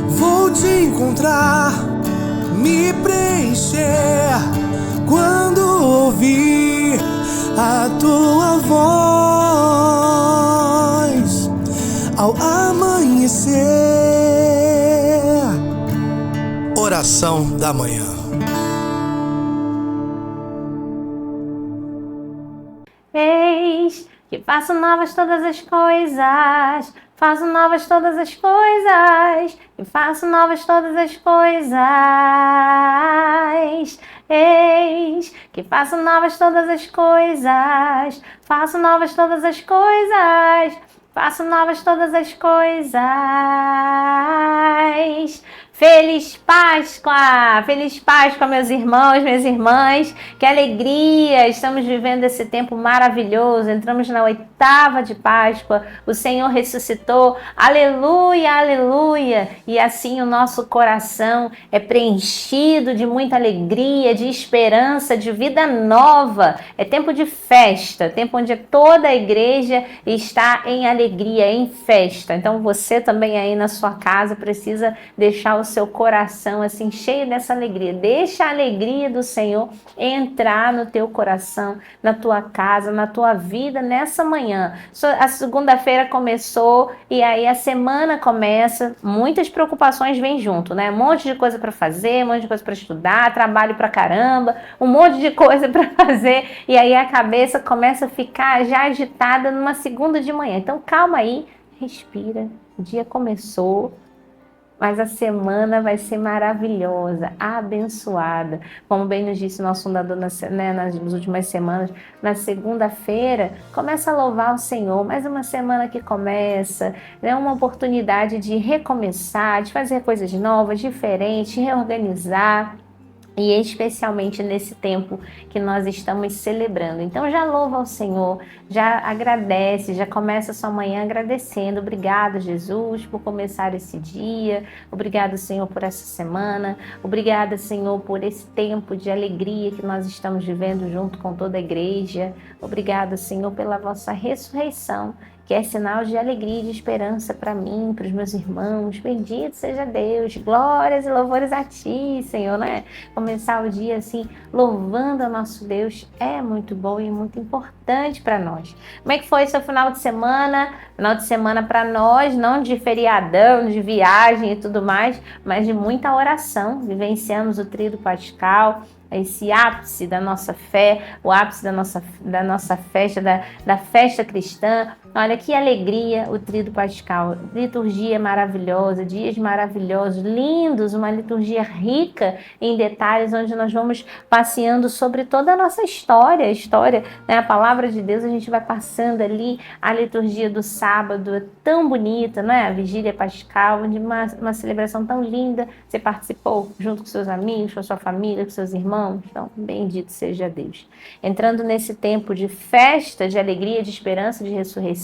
Vou te encontrar, me preencher quando ouvir a tua voz ao amanhecer. Oração da manhã. Eis que faço novas todas as coisas, faço novas todas as coisas, e faço novas todas as coisas. Eis que faço novas todas as coisas, faço novas todas as coisas, faço novas todas as coisas. Feliz Páscoa! Feliz Páscoa, meus irmãos, minhas irmãs. Que alegria! Estamos vivendo esse tempo maravilhoso. Entramos na 8ª de Páscoa. O Senhor ressuscitou. Aleluia, aleluia! E assim o nosso coração é preenchido de muita alegria, de esperança, de vida nova. É tempo de festa, tempo onde toda a igreja está em alegria, em festa. Então você também aí na sua casa precisa deixar o seu coração assim cheio dessa alegria. Deixa a alegria do Senhor entrar no teu coração, na tua casa, na tua vida nessa manhã. A segunda-feira começou e aí a semana começa, muitas preocupações vêm junto, né? Um monte de coisa para fazer, um monte de coisa para estudar, trabalho pra caramba, um monte de coisa para fazer e aí a cabeça começa a ficar já agitada numa segunda de manhã. Então calma aí, respira. O dia começou, mas a semana vai ser maravilhosa, abençoada. Como bem nos disse nosso fundador nas últimas semanas, na segunda-feira, começa a louvar o Senhor. Mais uma semana que começa, né? Uma oportunidade de recomeçar, de fazer coisas novas, diferentes, reorganizar. E especialmente nesse tempo que nós estamos celebrando. Então já louva ao Senhor, já agradece, já começa a sua manhã agradecendo. Obrigado, Jesus, por começar esse dia. Obrigado, Senhor, por essa semana. Obrigada, Senhor, por esse tempo de alegria que nós estamos vivendo junto com toda a igreja. Obrigado, Senhor, pela vossa ressurreição, que é sinal de alegria e de esperança para mim, para os meus irmãos. Bendito seja Deus, glórias e louvores a Ti, Senhor, né? Começar o dia assim, louvando ao nosso Deus, é muito bom e muito importante para nós. Como é que foi seu final de semana? Final de semana para nós, não de feriadão, de viagem e tudo mais, mas de muita oração. Vivenciamos o tríduo pascal, esse ápice da nossa fé, o ápice da nossa festa, da festa cristã. Olha que alegria o tríduo pascal, liturgia maravilhosa, dias maravilhosos, lindos, uma liturgia rica em detalhes, onde nós vamos passeando sobre toda a nossa história, né? A palavra de Deus, a gente vai passando ali, a liturgia do sábado é tão bonita, não é? A vigília pascal, onde uma celebração tão linda, você participou junto com seus amigos, com a sua família, com seus irmãos. Então, bendito seja Deus. Entrando nesse tempo de festa, de alegria, de esperança, de ressurreição,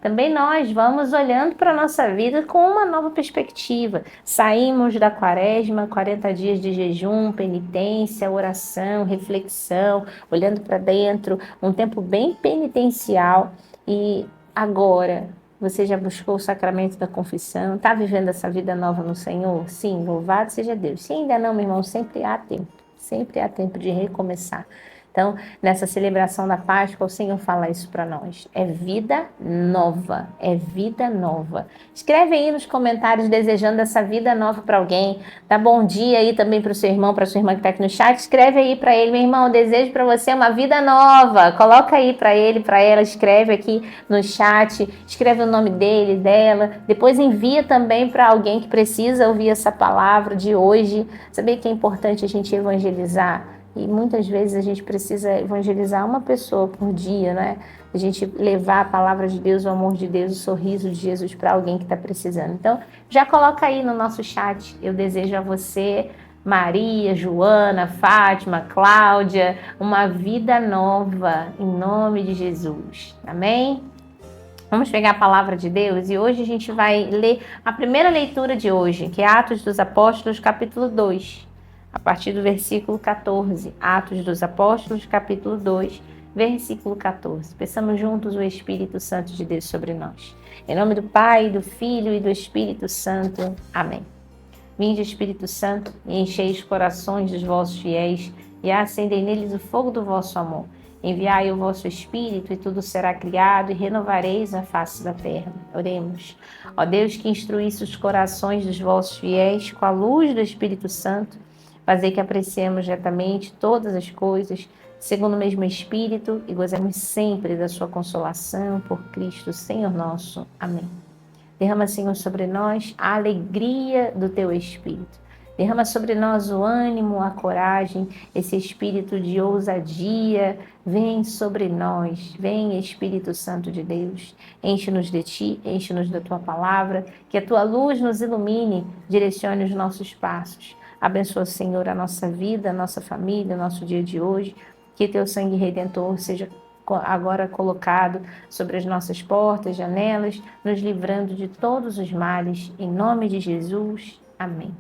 também nós vamos olhando para a nossa vida com uma nova perspectiva. Saímos da quaresma, 40 dias de jejum, penitência, oração, reflexão, olhando para dentro, um tempo bem penitencial. E agora, você já buscou o sacramento da confissão? Está vivendo essa vida nova no Senhor? Sim, louvado seja Deus. Se ainda não, meu irmão, sempre há tempo. Sempre há tempo de recomeçar. Então, nessa celebração da Páscoa, o Senhor fala isso para nós. É vida nova, é vida nova. Escreve aí nos comentários desejando essa vida nova para alguém. Dá bom dia aí também para o seu irmão, para a sua irmã que está aqui no chat. Escreve aí para ele, meu irmão, eu desejo para você uma vida nova. Coloca aí para ele, para ela, escreve aqui no chat. Escreve o nome dele, dela. Depois envia também para alguém que precisa ouvir essa palavra de hoje. Sabia que é importante a gente evangelizar? E muitas vezes a gente precisa evangelizar uma pessoa por dia, né? A gente levar a palavra de Deus, o amor de Deus, o sorriso de Jesus para alguém que está precisando. Então, já coloca aí no nosso chat. Eu desejo a você, Maria, Joana, Fátima, Cláudia, uma vida nova, em nome de Jesus. Amém? Vamos pegar a palavra de Deus e hoje a gente vai ler a primeira leitura de hoje, que é Atos dos Apóstolos, capítulo 2. A partir do versículo 14, Atos dos Apóstolos, capítulo 2, versículo 14. Peçamos juntos o Espírito Santo de Deus sobre nós. Em nome do Pai, do Filho e do Espírito Santo. Amém. Vinde, Espírito Santo, e enchei os corações dos vossos fiéis e acendei neles o fogo do vosso amor. Enviai o vosso Espírito e tudo será criado e renovareis a face da terra. Oremos. Ó Deus, que instruísse os corações dos vossos fiéis com a luz do Espírito Santo, fazei que apreciemos retamente todas as coisas, segundo o mesmo Espírito, e gozemos sempre da sua consolação por Cristo, Senhor nosso. Amém. Derrama, Senhor, sobre nós a alegria do teu Espírito. Derrama sobre nós o ânimo, a coragem, esse espírito de ousadia. Vem sobre nós, vem Espírito Santo de Deus. Enche-nos de ti, enche-nos da tua palavra, que a tua luz nos ilumine, direcione os nossos passos. Abençoa, Senhor, a nossa vida, a nossa família, o nosso dia de hoje. Que teu sangue redentor seja agora colocado sobre as nossas portas, janelas, nos livrando de todos os males. Em nome de Jesus. Amém.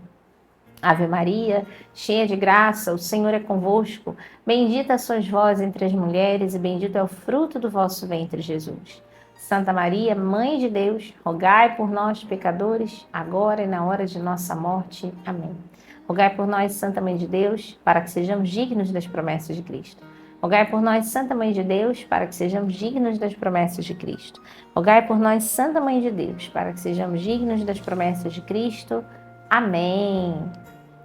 Ave Maria, cheia de graça, o Senhor é convosco. Bendita sois vós entre as mulheres e bendito é o fruto do vosso ventre, Jesus. Santa Maria, Mãe de Deus, rogai por nós, pecadores, agora e na hora de nossa morte. Amém. Rogai por nós, Santa Mãe de Deus, para que sejamos dignos das promessas de Cristo. Rogai por nós, Santa Mãe de Deus, para que sejamos dignos das promessas de Cristo. Rogai por nós, Santa Mãe de Deus, para que sejamos dignos das promessas de Cristo. Amém.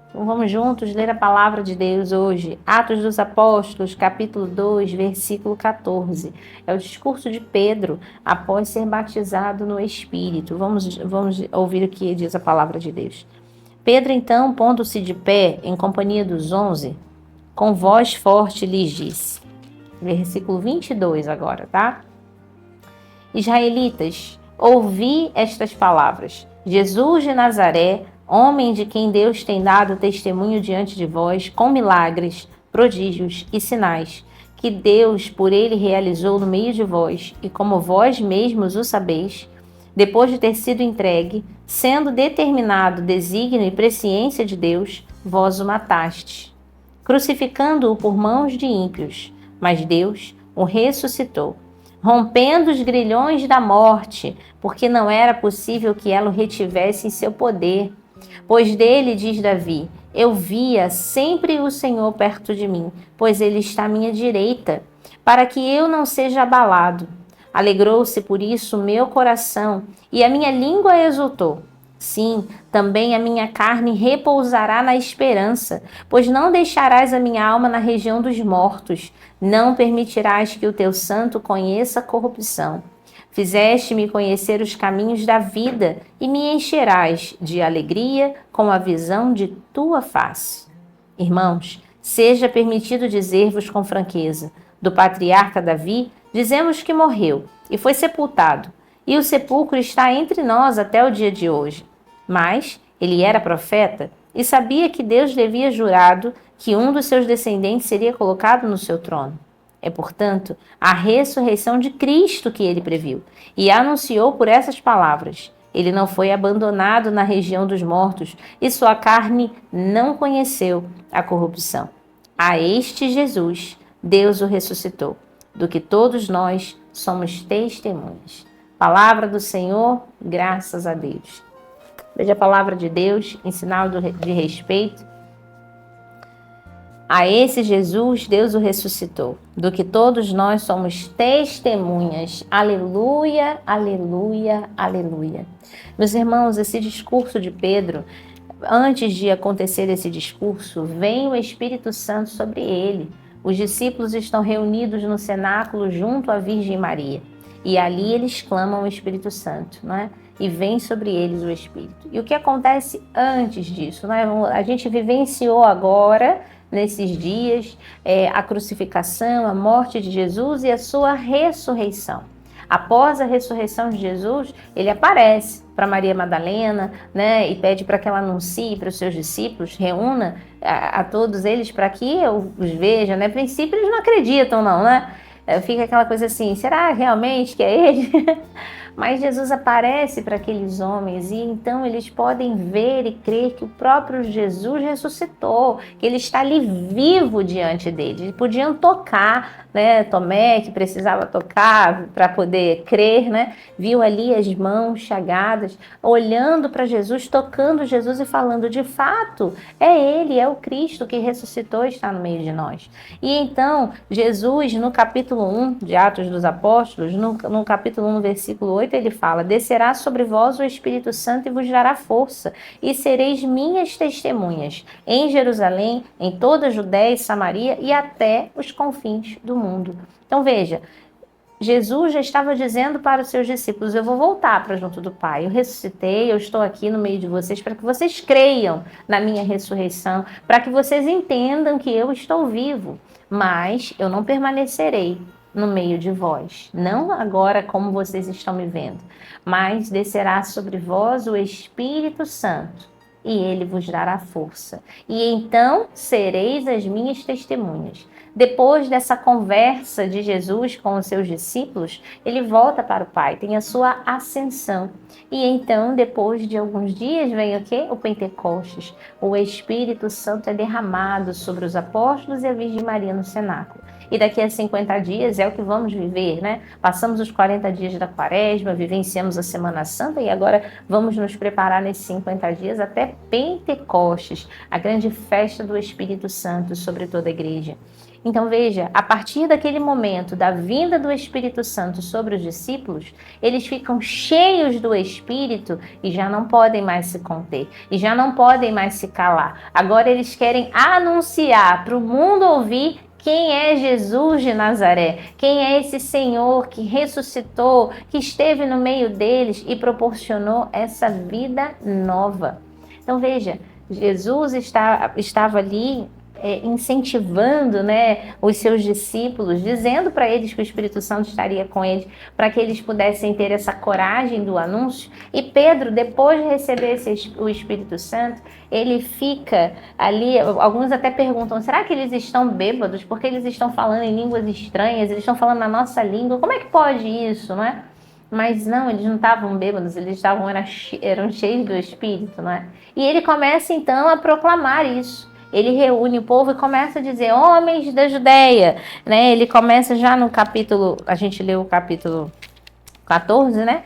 Então vamos juntos ler a palavra de Deus hoje. Atos dos Apóstolos, capítulo 2, versículo 14. É o discurso de Pedro após ser batizado no Espírito. Vamos ouvir o que diz a palavra de Deus. Pedro, então, pondo-se de pé em companhia dos 11, com voz forte lhes disse. Versículo 22 agora, tá? Israelitas, ouvi estas palavras. Jesus de Nazaré, homem de quem Deus tem dado testemunho diante de vós, com milagres, prodígios e sinais, que Deus por ele realizou no meio de vós, e como vós mesmos o sabeis, depois de ter sido entregue, sendo determinado desígnio e presciência de Deus, vós o matastes, crucificando-o por mãos de ímpios, mas Deus o ressuscitou, rompendo os grilhões da morte, porque não era possível que ela o retivesse em seu poder. Pois dele, diz Davi, eu via sempre o Senhor perto de mim, pois ele está à minha direita, para que eu não seja abalado. Alegrou-se por isso o meu coração, e a minha língua exultou. Sim, também a minha carne repousará na esperança, pois não deixarás a minha alma na região dos mortos, não permitirás que o teu santo conheça a corrupção. Fizeste-me conhecer os caminhos da vida e me encherás de alegria com a visão de tua face. Irmãos, seja permitido dizer-vos com franqueza, do patriarca Davi, dizemos que morreu e foi sepultado, e o sepulcro está entre nós até o dia de hoje. Mas ele era profeta e sabia que Deus lhe havia jurado que um dos seus descendentes seria colocado no seu trono. É, portanto, a ressurreição de Cristo que ele previu e anunciou por essas palavras. Ele não foi abandonado na região dos mortos e sua carne não conheceu a corrupção. A este Jesus, Deus o ressuscitou, do que todos nós somos testemunhas. Palavra do Senhor, graças a Deus. Veja a palavra de Deus em sinal de respeito. A esse Jesus, Deus o ressuscitou, do que todos nós somos testemunhas. Aleluia, aleluia, aleluia. Meus irmãos, esse discurso de Pedro, antes de acontecer esse discurso, vem o Espírito Santo sobre ele. Os discípulos estão reunidos no cenáculo junto à Virgem Maria. E ali eles clamam o Espírito Santo, não é? E vem sobre eles o Espírito. E o que acontece antes disso? Não é? A gente vivenciou agora, nesses dias, a crucificação, a morte de Jesus e a sua ressurreição. Após a ressurreição de Jesus, ele aparece para Maria Madalena, né, e pede para que ela anuncie para os seus discípulos, reúna a todos eles para que os veja, né? A princípio eles não acreditam não, né? Fica aquela coisa assim, será realmente que é ele? Mas Jesus aparece para aqueles homens e então eles podem ver e crer que o próprio Jesus ressuscitou, que ele está ali vivo diante deles. Eles podiam tocar, né? Tomé, que precisava tocar para poder crer, né? Viu ali as mãos chagadas, olhando para Jesus, tocando Jesus e falando, de fato, é ele, é o Cristo que ressuscitou e está no meio de nós. E então, Jesus, no capítulo 1 de Atos dos Apóstolos, no capítulo 1, versículo 8, ele fala, descerá sobre vós o Espírito Santo e vos dará força, e sereis minhas testemunhas em Jerusalém, em toda a Judéia e Samaria e até os confins do mundo. Então veja, Jesus já estava dizendo para os seus discípulos, eu vou voltar para junto do Pai, eu ressuscitei, eu estou aqui no meio de vocês para que vocês creiam na minha ressurreição, para que vocês entendam que eu estou vivo, mas eu não permanecerei no meio de vós, não agora como vocês estão me vendo, mas descerá sobre vós o Espírito Santo e ele vos dará força, e então sereis as minhas testemunhas. Depois dessa conversa de Jesus com os seus discípulos, ele volta para o Pai, tem a sua ascensão. E então, depois de alguns dias, vem o quê? O Pentecostes. O Espírito Santo é derramado sobre os apóstolos e a Virgem Maria no cenáculo. E daqui a 50 dias é o que vamos viver, né? Passamos os 40 dias da Quaresma, vivenciamos a Semana Santa e agora vamos nos preparar nesses 50 dias até Pentecostes, a grande festa do Espírito Santo sobre toda a igreja. Então veja, a partir daquele momento da vinda do Espírito Santo sobre os discípulos, eles ficam cheios do Espírito e já não podem mais se conter, e já não podem mais se calar. Agora eles querem anunciar para o mundo ouvir quem é Jesus de Nazaré, quem é esse Senhor que ressuscitou, que esteve no meio deles e proporcionou essa vida nova. Então veja, Jesus estava ali incentivando, né, os seus discípulos, dizendo para eles que o Espírito Santo estaria com eles, para que eles pudessem ter essa coragem do anúncio. E Pedro, depois de receber o Espírito Santo, ele fica ali, alguns até perguntam, será que eles estão bêbados? Porque eles estão falando em línguas estranhas, eles estão falando na nossa língua, como é que pode isso, não é? Mas não, eles não estavam bêbados, eles eram cheios do Espírito, não é? E ele começa então a proclamar isso. Ele reúne o povo e começa a dizer, homens da Judéia, né? Ele começa já no capítulo, a gente leu o capítulo 14, né?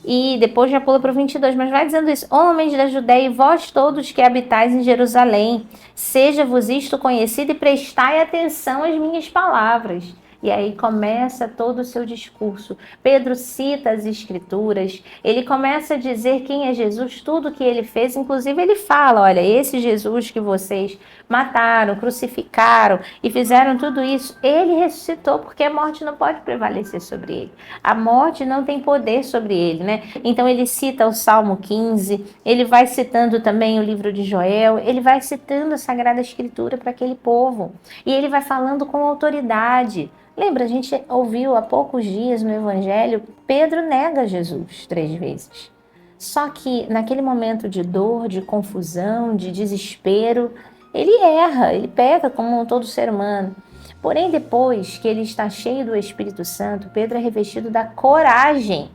E depois já pula para o 22, mas vai dizendo isso, homens da Judéia e vós todos que habitais em Jerusalém, seja-vos isto conhecido e prestai atenção às minhas palavras. E aí começa todo o seu discurso. Pedro cita as escrituras, ele começa a dizer quem é Jesus, tudo que ele fez, inclusive ele fala, olha, esse Jesus que vocês mataram, crucificaram e fizeram tudo isso, ele ressuscitou, porque a morte não pode prevalecer sobre ele. A morte não tem poder sobre ele, né? Então ele cita o Salmo 15, ele vai citando também o livro de Joel, ele vai citando a Sagrada Escritura para aquele povo. E ele vai falando com autoridade. Lembra, a gente ouviu há poucos dias no Evangelho, Pedro nega Jesus 3 vezes. Só que naquele momento de dor, de confusão, de desespero, ele erra, ele peca como todo ser humano. Porém, depois que ele está cheio do Espírito Santo, Pedro é revestido da coragem,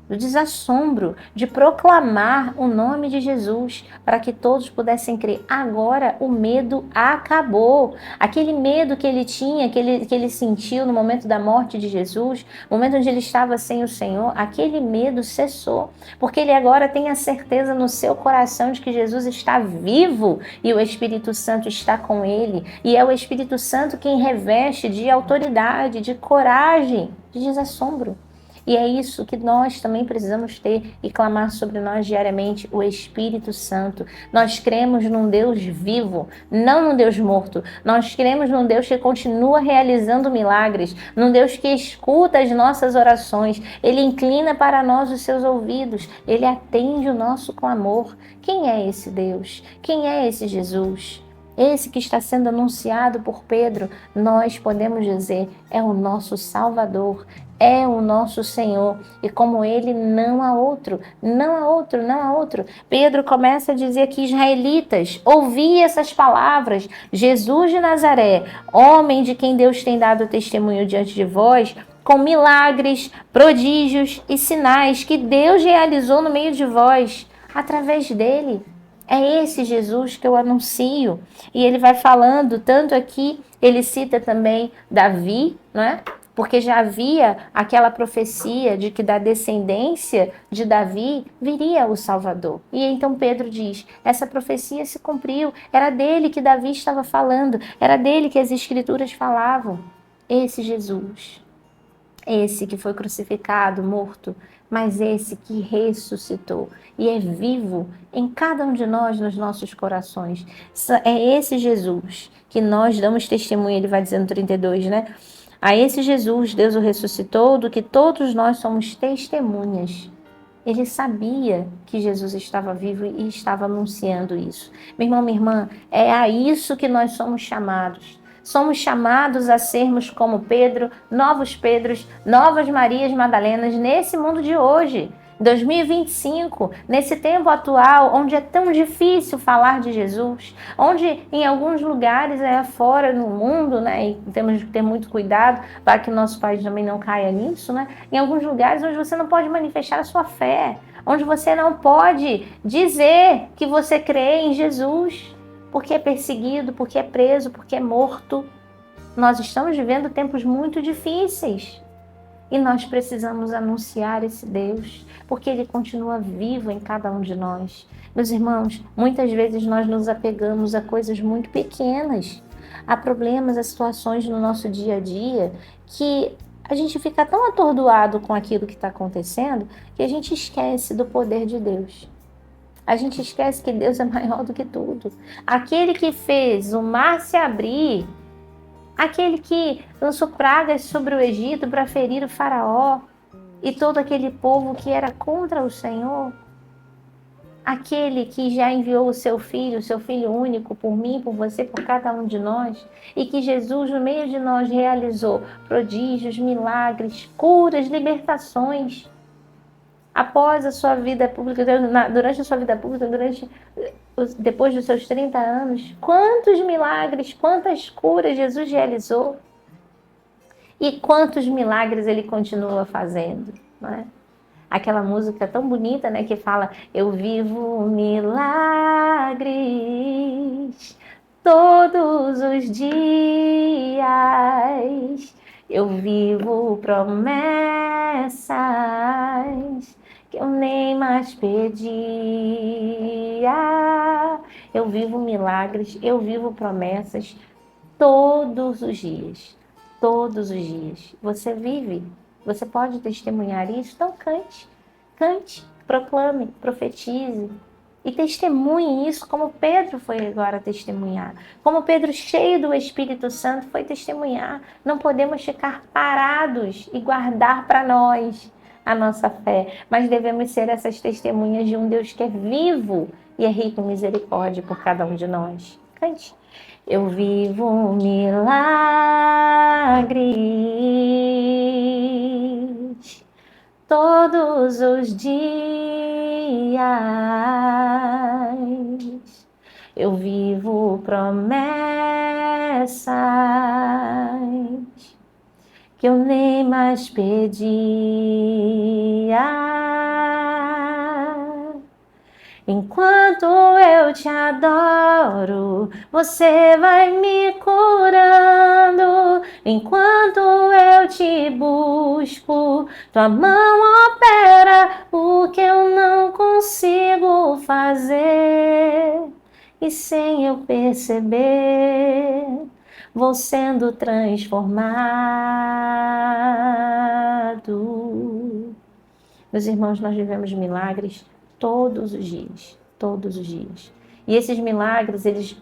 do desassombro de proclamar o nome de Jesus para que todos pudessem crer. Agora o medo acabou. Aquele medo que ele tinha, que ele sentiu no momento da morte de Jesus, no momento onde ele estava sem o Senhor, aquele medo cessou, porque ele agora tem a certeza no seu coração de que Jesus está vivo e o Espírito Santo está com ele. E é o Espírito Santo quem reveste de autoridade, de coragem, de desassombro. E é isso que nós também precisamos ter e clamar sobre nós diariamente, o Espírito Santo. Nós cremos num Deus vivo, não num Deus morto. Nós cremos num Deus que continua realizando milagres, num Deus que escuta as nossas orações. Ele inclina para nós os seus ouvidos, ele atende o nosso clamor. Quem é esse Deus? Quem é esse Jesus? Esse que está sendo anunciado por Pedro, nós podemos dizer, é o nosso Salvador, é o nosso Senhor, e como Ele não há outro, não há outro, não há outro. Pedro começa a dizer que israelitas, ouvi essas palavras, Jesus de Nazaré, homem de quem Deus tem dado testemunho diante de vós, com milagres, prodígios e sinais que Deus realizou no meio de vós, através dele. É esse Jesus que eu anuncio. E ele vai falando, tanto aqui, ele cita também Davi, não é? Porque já havia aquela profecia de que da descendência de Davi viria o Salvador. E então Pedro diz, essa profecia se cumpriu, era dele que Davi estava falando, era dele que as Escrituras falavam. Esse Jesus, esse que foi crucificado, morto, mas esse que ressuscitou e é vivo em cada um de nós, nos nossos corações. É esse Jesus que nós damos testemunho, ele vai dizendo no 32, né? A esse Jesus, Deus o ressuscitou, do que todos nós somos testemunhas. Ele sabia que Jesus estava vivo e estava anunciando isso. Meu irmão, minha irmã, é a isso que nós somos chamados. Somos chamados a sermos como Pedro, novos Pedros, novas Marias Madalenas nesse mundo de hoje. 2025, nesse tempo atual, onde é tão difícil falar de Jesus, onde em alguns lugares fora no mundo, né, e temos que ter muito cuidado para que o nosso país também não caia nisso, né, em alguns lugares onde você não pode manifestar a sua fé, onde você não pode dizer que você crê em Jesus, porque é perseguido, porque é preso, porque é morto. Nós estamos vivendo tempos muito difíceis. E nós precisamos anunciar esse Deus, porque Ele continua vivo em cada um de nós. Meus irmãos, muitas vezes nós nos apegamos a coisas muito pequenas, a problemas, a situações no nosso dia a dia, que a gente fica tão atordoado com aquilo que está acontecendo, que a gente esquece do poder de Deus. A gente esquece que Deus é maior do que tudo. Aquele que fez o mar se abrir, aquele que lançou pragas sobre o Egito para ferir o faraó e todo aquele povo que era contra o Senhor, aquele que já enviou o seu filho único por mim, por você, por cada um de nós, e que Jesus no meio de nós realizou prodígios, milagres, curas, libertações. Após a sua vida pública, durante a sua vida pública, depois dos seus 30 anos, quantos milagres, quantas curas Jesus realizou e quantos milagres Ele continua fazendo, não é? Aquela música tão bonita, né, que fala: eu vivo milagres todos os dias, eu vivo promessas que eu nem mais pedia. Eu vivo milagres, eu vivo promessas todos os dias. Todos os dias. Você vive, você pode testemunhar isso? Então cante, proclame, profetize. E testemunhe isso como Pedro foi agora testemunhar. Como Pedro, cheio do Espírito Santo, foi testemunhar. Não podemos ficar parados e guardar para nós a nossa fé, mas devemos ser essas testemunhas de um Deus que é vivo e é rico em misericórdia por cada um de nós. Cante. Eu vivo milagres todos os dias, eu vivo promessas que eu nem mais pedia. Enquanto eu te adoro, você vai me curando. Enquanto eu te busco, tua mão opera o que eu não consigo fazer. E sem eu perceber, vou sendo transformado. Meus irmãos, nós vivemos milagres todos os dias, todos os dias. E esses milagres, eles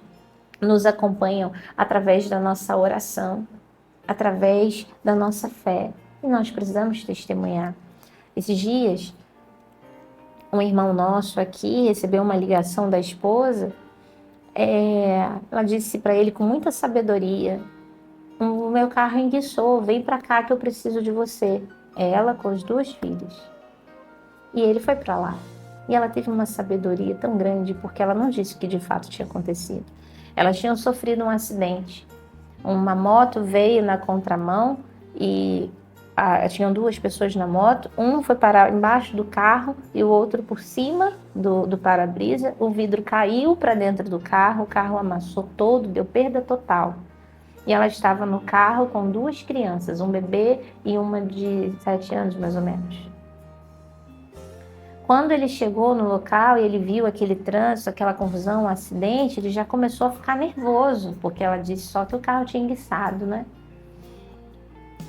nos acompanham através da nossa oração, através da nossa fé. E nós precisamos testemunhar. Esses dias, um irmão nosso aqui recebeu uma ligação da esposa. Ela disse para ele com muita sabedoria: o meu carro enguiçou, vem para cá que eu preciso de você. ela com as 2 filhas. E ele foi para lá. E ela teve uma sabedoria tão grande, porque ela não disse o que de fato tinha acontecido. Elas tinham sofrido um acidente. Uma moto veio na contramão e tinham 2 pessoas na moto. Um foi parar embaixo do carro e o outro por cima do para-brisa. O vidro caiu para dentro do carro, o carro amassou todo, deu perda total. E ela estava no carro com 2 crianças, um bebê e uma de 7 anos mais ou menos. Quando ele chegou no local e ele viu aquele trânsito, aquela confusão, um acidente, ele já começou a ficar nervoso, porque ela disse só que o carro tinha enguiçado, né?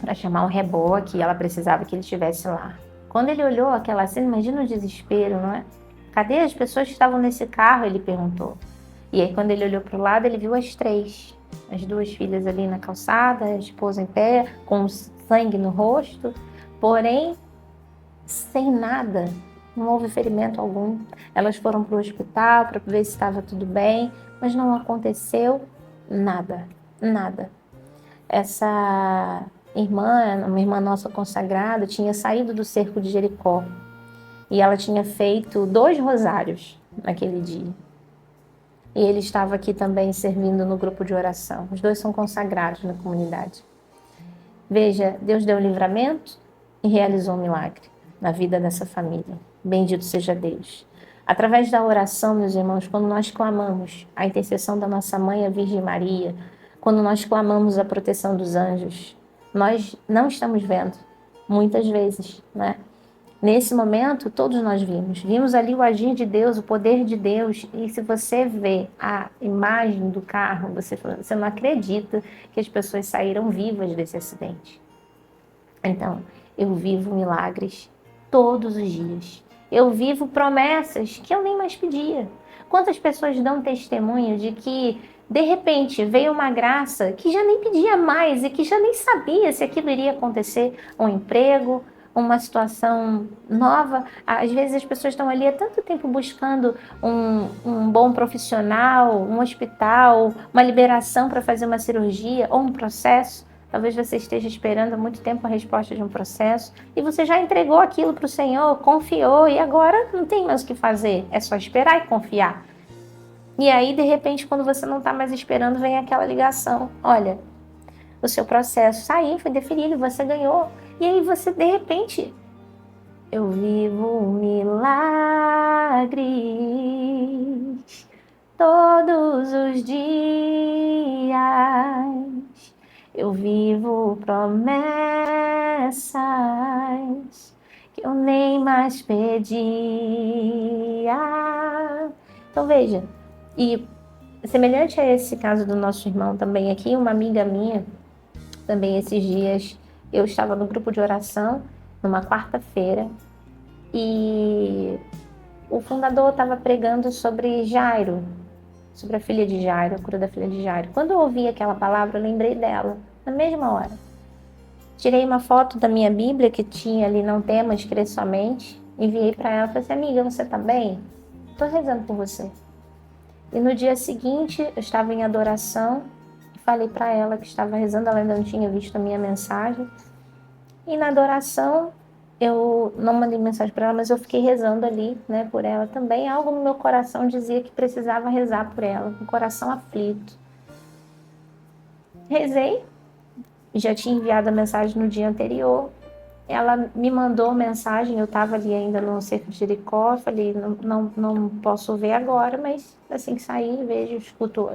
Para chamar um reboque, e ela precisava que ele estivesse lá. Quando ele olhou aquela cena, imagina o desespero, não é? Cadê as pessoas que estavam nesse carro? Ele perguntou. E aí quando ele olhou para o lado, ele viu as 3. As 2 filhas ali na calçada, a esposa em pé, com sangue no rosto, porém sem nada. Não houve ferimento algum. Elas foram para o hospital para ver se estava tudo bem, mas não aconteceu nada, nada. Essa irmã, uma irmã nossa consagrada, tinha saído do cerco de Jericó e ela tinha feito 2 rosários naquele dia. E ele estava aqui também servindo no grupo de oração. Os 2 são consagrados na comunidade. Veja, Deus deu livramento e realizou um milagre na vida dessa família. Bendito seja Deus. Através da oração, meus irmãos, quando nós clamamos a intercessão da nossa mãe, a Virgem Maria, quando nós clamamos a proteção dos anjos, nós não estamos vendo, muitas vezes, né? Nesse momento, todos nós vimos ali o agir de Deus, o poder de Deus, e se você vê a imagem do carro, você não acredita que as pessoas saíram vivas desse acidente. Então, eu vivo milagres todos os dias. Eu vivo promessas que eu nem mais pedia. Quantas pessoas dão testemunho de que, de repente, veio uma graça que já nem pedia mais e que já nem sabia se aquilo iria acontecer, um emprego, uma situação nova. Às vezes as pessoas estão ali há tanto tempo buscando um bom profissional, um hospital, uma liberação para fazer uma cirurgia ou um processo. Talvez você esteja esperando há muito tempo a resposta de um processo e você já entregou aquilo para o Senhor, confiou e agora não tem mais o que fazer, é só esperar e confiar. E aí, de repente, quando você não está mais esperando, vem aquela ligação. Olha, o seu processo saiu, foi deferido, você ganhou. E aí você, de repente, eu vivo milagres todos os dias. Eu vivo promessas que eu nem mais pedia. Então veja, e semelhante a esse caso do nosso irmão também aqui, uma amiga minha, também esses dias, eu estava no grupo de oração, numa quarta-feira, e o fundador estava pregando sobre Jairo, sobre a filha de Jairo, a cura da filha de Jairo. Quando eu ouvi aquela palavra, eu lembrei dela, na mesma hora. Tirei uma foto da minha Bíblia, que tinha ali não temas, crer somente, enviei para ela, falei assim, amiga, você tá bem? Estou rezando por você. E no dia seguinte, eu estava em adoração, e falei para ela que estava rezando, ela ainda não tinha visto a minha mensagem. E na adoração, eu não mandei mensagem para ela, mas eu fiquei rezando ali, né, por ela também. Algo no meu coração dizia que precisava rezar por ela, com o coração aflito. Rezei, já tinha enviado a mensagem no dia anterior. Ela me mandou mensagem, eu estava ali ainda no cerco de Jericó, falei, não posso ver agora, mas assim que sair, vejo,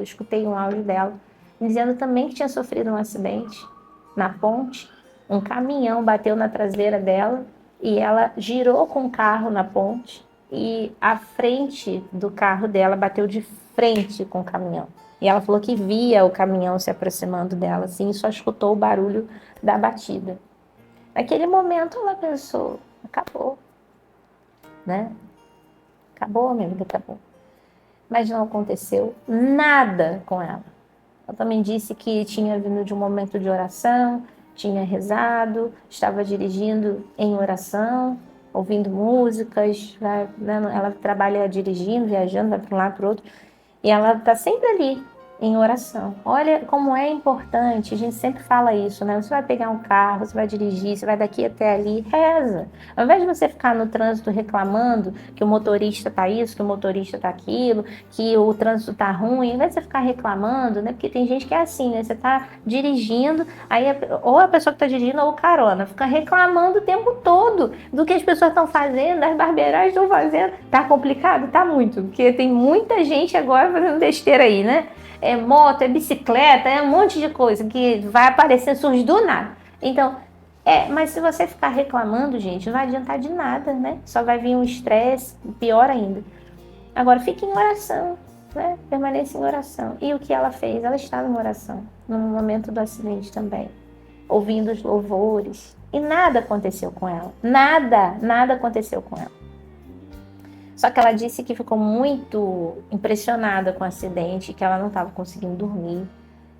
escutei um áudio dela, dizendo também que tinha sofrido um acidente na ponte. Um caminhão bateu na traseira dela e ela girou com o carro na ponte e a frente do carro dela bateu de frente com o caminhão. E ela falou que via o caminhão se aproximando dela, assim, e só escutou o barulho da batida. Naquele momento ela pensou, acabou, né? Acabou, minha vida, acabou. Mas não aconteceu nada com ela. Ela também disse que tinha vindo de um momento de oração, tinha rezado, estava dirigindo em oração, ouvindo músicas, né? Ela trabalha dirigindo, viajando, vai para um lado para o outro, e ela está sempre ali, em oração. Olha como é importante, a gente sempre fala isso, né? Você vai pegar um carro, você vai dirigir, você vai daqui até ali, reza. Ao invés de você ficar no trânsito reclamando que o motorista tá isso, que o motorista tá aquilo, que o trânsito tá ruim, ao invés de você ficar reclamando, né? Porque tem gente que é assim, né? Você tá dirigindo, aí ou a pessoa que tá dirigindo ou o carona, fica reclamando o tempo todo do que as pessoas estão fazendo, das barbeiras estão fazendo. Tá complicado? Tá muito, porque tem muita gente agora fazendo besteira aí, né? É moto, é bicicleta, é um monte de coisa que vai aparecer, surge do nada. Então, mas se você ficar reclamando, gente, não vai adiantar de nada, né? Só vai vir um estresse, pior ainda. Agora, fique em oração, né? Permaneça em oração. E o que ela fez? Ela estava em oração, no momento do acidente também, ouvindo os louvores. E nada aconteceu com ela. Nada aconteceu com ela. Só que ela disse que ficou muito impressionada com o acidente, que ela não estava conseguindo dormir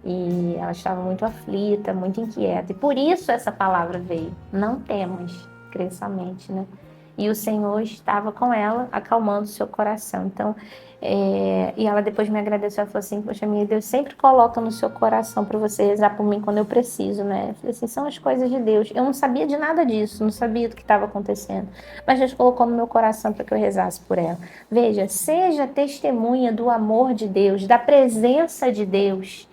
e ela estava muito aflita, muito inquieta. E por isso essa palavra veio: não temas, crê somente, né? E o Senhor estava com ela, acalmando o seu coração. Então, e ela depois me agradeceu, ela falou assim: poxa, minha Deus sempre coloca no seu coração para você rezar por mim quando eu preciso, né? Eu falei assim: são as coisas de Deus. Eu não sabia de nada disso, não sabia do que estava acontecendo, mas Deus colocou no meu coração para que eu rezasse por ela. Veja, seja testemunha do amor de Deus, da presença de Deus,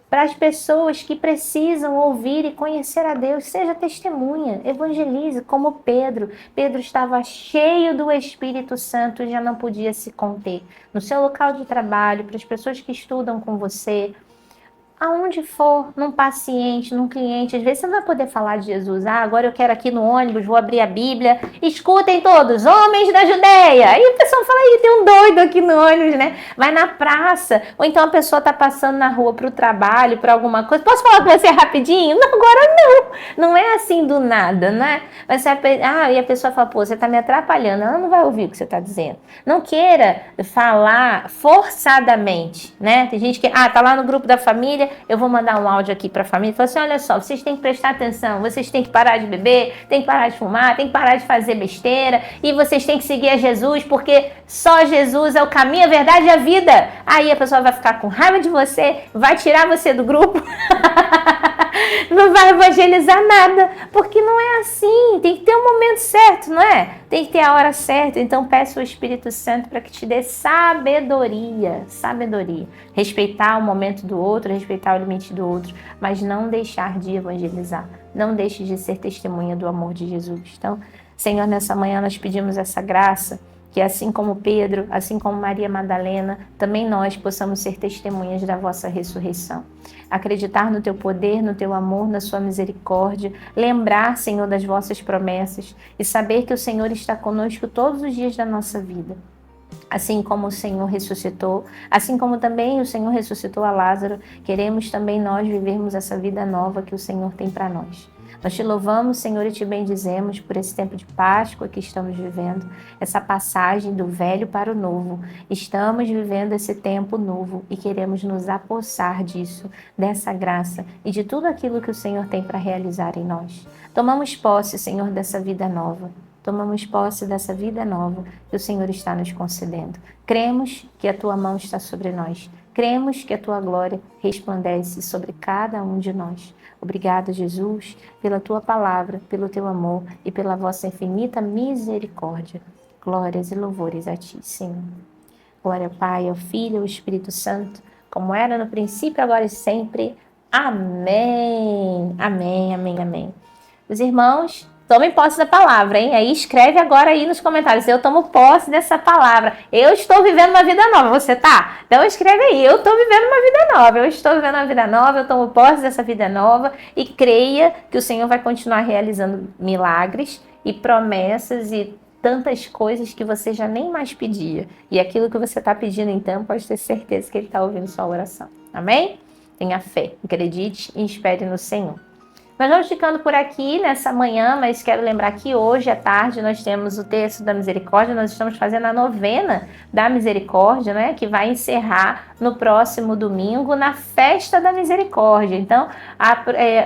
para as pessoas que precisam ouvir e conhecer a Deus. Seja testemunha, evangelize, como Pedro. Pedro estava cheio do Espírito Santo e já não podia se conter. No seu local de trabalho, para as pessoas que estudam com você, aonde for, num paciente, num cliente, às vezes você não vai poder falar de Jesus. Agora eu quero aqui no ônibus, vou abrir a Bíblia, escutem todos, homens da Judeia. Aí a pessoa fala: aí tem um doido aqui no ônibus, né? Vai na praça, ou então a pessoa tá passando na rua para o trabalho, para alguma coisa. Posso falar com você rapidinho? Não, agora não. Não é assim do nada, né? E a pessoa fala: pô, você tá me atrapalhando. Ela não vai ouvir o que você tá dizendo. Não queira falar forçadamente, né? Tem gente que, tá lá no grupo da família, eu vou mandar um áudio aqui para a família, falo assim: olha só, vocês têm que prestar atenção, vocês têm que parar de beber, têm que parar de fumar, têm que parar de fazer besteira, e vocês têm que seguir a Jesus, porque só Jesus é o caminho, a verdade e a vida. Aí a pessoa vai ficar com raiva de você, vai tirar você do grupo, não vai evangelizar nada, porque não é assim. Tem que ter um momento certo, não é? Tem que ter a hora certa. Então peça o Espírito Santo para que te dê sabedoria. Respeitar o momento do outro, respeitar o limite do outro, mas não deixar de evangelizar. Não deixe de ser testemunha do amor de Jesus. Então, Senhor, nessa manhã nós pedimos essa graça, que assim como Pedro, assim como Maria Madalena, também nós possamos ser testemunhas da vossa ressurreição. Acreditar no teu poder, no teu amor, na sua misericórdia, lembrar, Senhor, das vossas promessas e saber que o Senhor está conosco todos os dias da nossa vida. Assim como o Senhor ressuscitou, assim como também o Senhor ressuscitou a Lázaro, queremos também nós vivermos essa vida nova que o Senhor tem para nós. Nós te louvamos, Senhor, e te bendizemos por esse tempo de Páscoa que estamos vivendo, essa passagem do velho para o novo. Estamos vivendo esse tempo novo e queremos nos apossar disso, dessa graça e de tudo aquilo que o Senhor tem para realizar em nós. Tomamos posse, Senhor, dessa vida nova. Tomamos posse dessa vida nova que o Senhor está nos concedendo. Cremos que a tua mão está sobre nós. Cremos que a tua glória resplandece sobre cada um de nós. Obrigado, Jesus, pela tua palavra, pelo teu amor e pela vossa infinita misericórdia. Glórias e louvores a ti, Senhor. Glória ao Pai, ao Filho e ao Espírito Santo, como era no princípio, agora e sempre. Amém. Amém, amém, amém. Os irmãos, tomem posse da palavra, hein? Aí escreve agora aí nos comentários: eu tomo posse dessa palavra. Eu estou vivendo uma vida nova. Você tá? Então escreve aí: eu estou vivendo uma vida nova. Eu estou vivendo uma vida nova. Eu tomo posse dessa vida nova e creia que o Senhor vai continuar realizando milagres e promessas e tantas coisas que você já nem mais pedia. E aquilo que você está pedindo, então, pode ter certeza que Ele está ouvindo sua oração. Amém? Tenha fé, acredite e espere no Senhor. Nós vamos ficando por aqui nessa manhã, mas quero lembrar que hoje à tarde nós temos o Terço da Misericórdia, nós estamos fazendo a novena da Misericórdia, né, que vai encerrar no próximo domingo na Festa da Misericórdia. Então,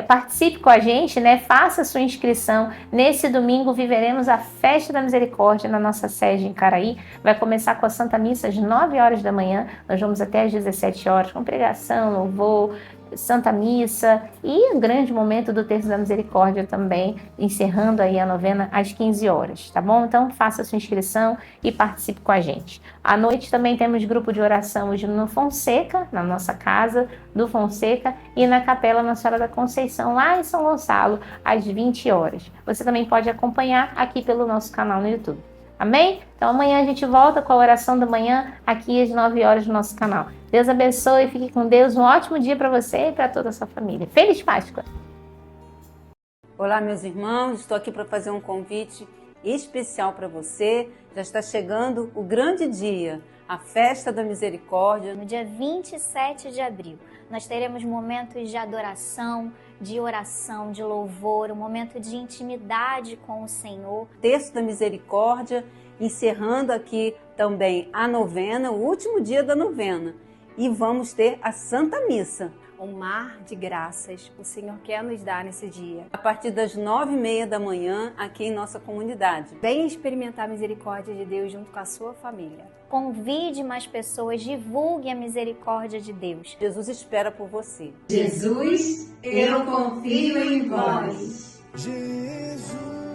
participe com a gente, né, faça sua inscrição. Nesse domingo viveremos a Festa da Misericórdia na nossa sede em Caraí. Vai começar com a Santa Missa às 9 horas da manhã, nós vamos até às 17 horas com pregação, louvor, Santa Missa e um grande momento do Terço da Misericórdia também, encerrando aí a novena às 15 horas, tá bom? Então faça sua inscrição e participe com a gente. À noite também temos grupo de oração hoje no Fonseca, na nossa casa do Fonseca, e na Capela Nossa Senhora da Conceição, lá em São Gonçalo, às 20 horas. Você também pode acompanhar aqui pelo nosso canal no YouTube. Amém? Então amanhã a gente volta com a oração da manhã aqui às 9 horas no nosso canal. Deus abençoe, fique com Deus, um ótimo dia para você e para toda a sua família. Feliz Páscoa! Olá, meus irmãos, estou aqui para fazer um convite especial para você. Já está chegando o grande dia, a Festa da Misericórdia. No dia 27 de abril, nós teremos momentos de adoração, de oração, de louvor, um momento de intimidade com o Senhor. Terço da Misericórdia, encerrando aqui também a novena, o último dia da novena. E vamos ter a Santa Missa. Um mar de graças o Senhor quer nos dar nesse dia. A partir das 9h30 da manhã, aqui em nossa comunidade. Venha experimentar a misericórdia de Deus junto com a sua família. Convide mais pessoas, divulgue a misericórdia de Deus. Jesus espera por você. Jesus, eu confio em vós. Jesus.